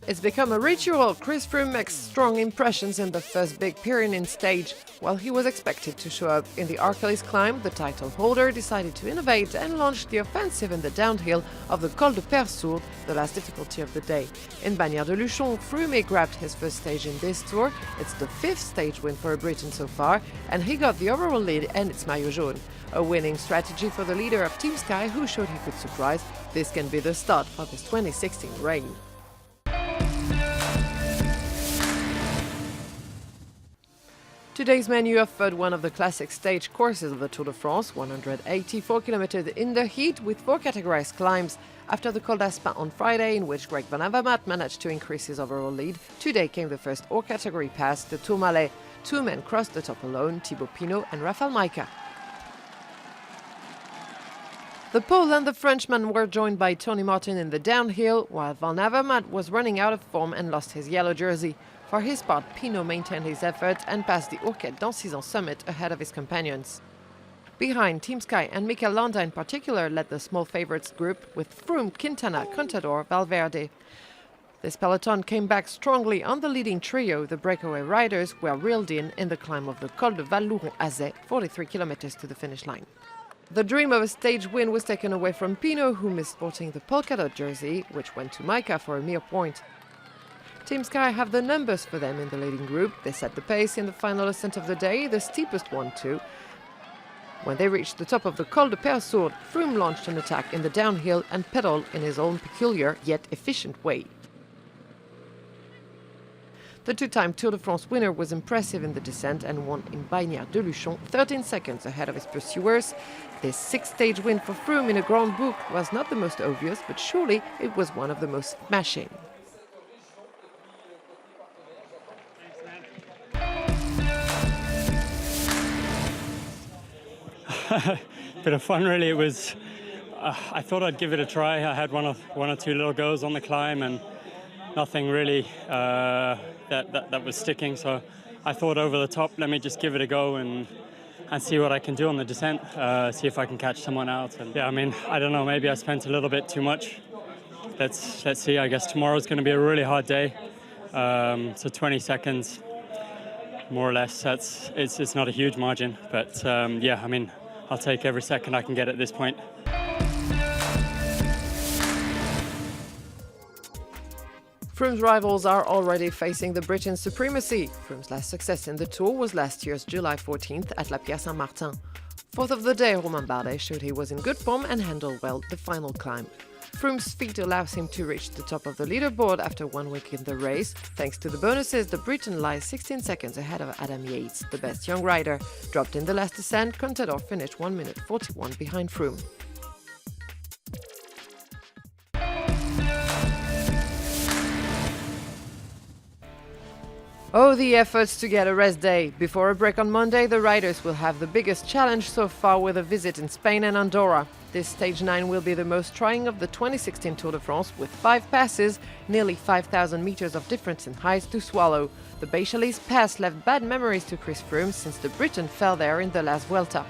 It's become a ritual. Chris Froome makes strong impressions in the first big Pyrenees stage. While he was expected to show up in the Arcalys climb, the title holder decided to innovate and launched the offensive in the downhill of the Col de Persourde, the last difficulty of the day. In Bagnères de Luchon, Froome grabbed his first stage in this tour. It's the 5th stage win for a Briton so far, and he got the overall lead and its maillot jaune. A winning strategy for the leader of Team Sky, who showed he could surprise. This can be the start of his 2016 reign. Today's menu offered one of the classic stage courses of the Tour de France, 184 kilometers in the heat with 4 categorized climbs. After the Col d'Aspin on Friday, in which Greg Van Avermaet managed to increase his overall lead, today came the first all-category pass, the Tourmalet. 2 men crossed the top alone, Thibaut Pinot and Rafał Majka. The Pole and the Frenchman were joined by Tony Martin in the downhill, while Van Avermaet was running out of form and lost his yellow jersey. For his part, Pinot maintained his effort and passed the Ourquette d'Ancizan summit ahead of his companions. Behind, Team Sky and Mikel Landa in particular led the small favourites group with Froome, Quintana, Contador, Valverde. This peloton came back strongly on the leading trio. The breakaway riders were reeled in the climb of the Col de Val-Louron-Azet, 43 kilometers to the finish line. The dream of a stage win was taken away from Pinot, who missed sporting the polka dot jersey, which went to Majka for a mere point. Team Sky have the numbers for them in the leading group. They set the pace in the final ascent of the day, the steepest one too. When they reached the top of the Col de Persourde, Froome launched an attack in the downhill and pedaled in his own peculiar yet efficient way. The two-time Tour de France winner was impressive in the descent and won in Bagnères de Luchon, 13 seconds ahead of his pursuers. This 6th-stage win for Froome in a Grand Boucle was not the most obvious, but surely it was one of the most smashing. Bit of fun, really. It was. I thought I'd give it a try. I had one or two little goes on the climb, and nothing really that was sticking. So I thought over the top, let me just give it a go and see what I can do on the descent. See if I can catch someone out. And yeah, I mean, I don't know. Maybe I spent a little bit too much. Let's see. I guess tomorrow's going to be a really hard day. So 20 seconds, more or less. It's not a huge margin, but yeah, I mean, I'll take every second I can get at this point. Froome's rivals are already facing the Britain supremacy. Froome's last success in the Tour was last year's July 14th at La Pierre Saint-Martin. Fourth of the day, Romain Bardet showed he was in good form and handled well the final climb. Froome's feat allows him to reach the top of the leaderboard after 1 week in the race. Thanks to the bonuses, the Briton lies 16 seconds ahead of Adam Yates, the best young rider. Dropped in the last descent, Contador finished 1 minute 41 behind Froome. Oh, the efforts to get a rest day. Before a break on Monday, the riders will have the biggest challenge so far with a visit in Spain and Andorra. This Stage 9 will be the most trying of the 2016 Tour de France, with 5 passes, nearly 5,000 meters of difference in heights to swallow. The Béchalise pass left bad memories to Chris Froome since the Briton fell there in the last Vuelta.